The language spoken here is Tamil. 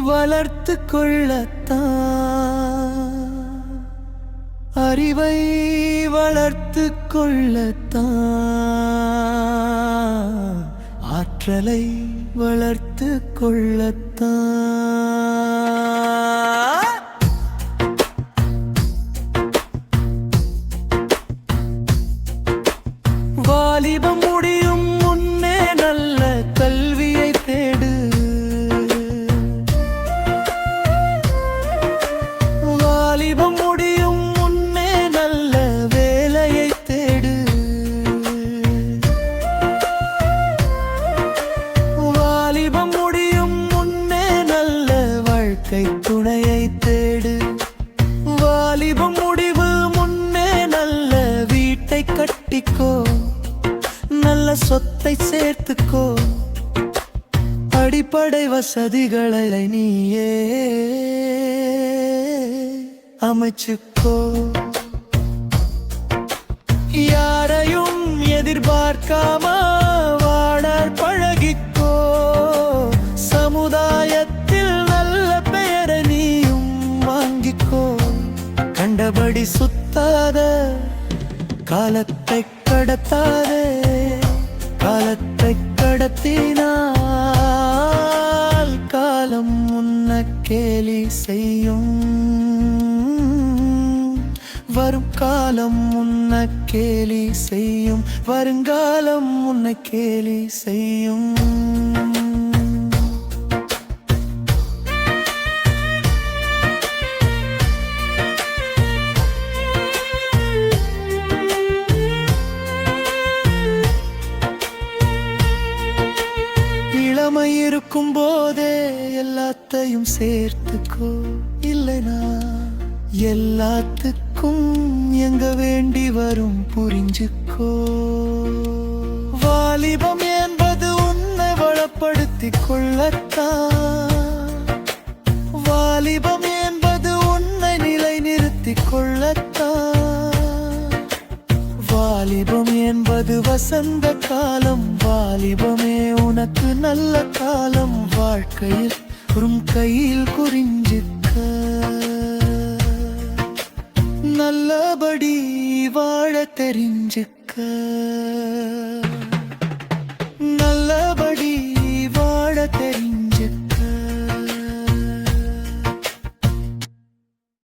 வளர்த்து கொள்ளத்தான், அறிவை வளர்த்து கொள்ளத்தான், ஆற்றலை வளர்த்து கொள்ளத்தான். வாலிபம் முடியும் முன்னே நல்ல கல்வியை தேடு. வாலிபம் முடியும் முன்னே நல்ல வேலையை தேடு. வாலிபம் முடியும் முன்னே நல்ல வாழ்க்கை துணையை தேடு. வாலிபம் முடிவு முன்னே நல்ல வீட்டை கட்டிக்கோ, நல்ல சொத்தை சேர்த்துக்கோ, அடிப்படை வசதிகளை நீயே அமைச்சுக்கோ. யாரையும் எதிர்பார்க்காம வாழ பழகிக்கோ. சமுதாயத்தில் நல்ல பெயரை நீயும் வாங்கிக்கோ. கண்டபடி சுத்தாத, காலத்தை கடத்தாதே. காலத்தை கடத்தினால் காலம் உன்னை கேலி செய்யும். வரும் காலம் உன்னை கேலி செய்யும். வருங்காலம் உன்னை கேலி செய்யும். இளமை இருக்கும் போதே எல்லாத்தையும் சேர்த்துக்கோ, இல்லைனா எல்லாத்துக்கும் எங்க வேண்டி வரும் புரிஞ்சுக்கோ. வாலிபம் என்பது உன்னை வளப்படுத்திக் கொள்ளத்தான். வாலிபம் என்பது உன்னை நிலைநிறுத்திக் கொள்ளத்தான். வாலிபம் என்பது வசந்த காலம். வாலிபமே உனக்கு நல்ல காலம். வாழ்க்கையில் உன் கையில் குறிஞ்சிக்க, நல்லபடி வாழ தெரிஞ்சுக்க.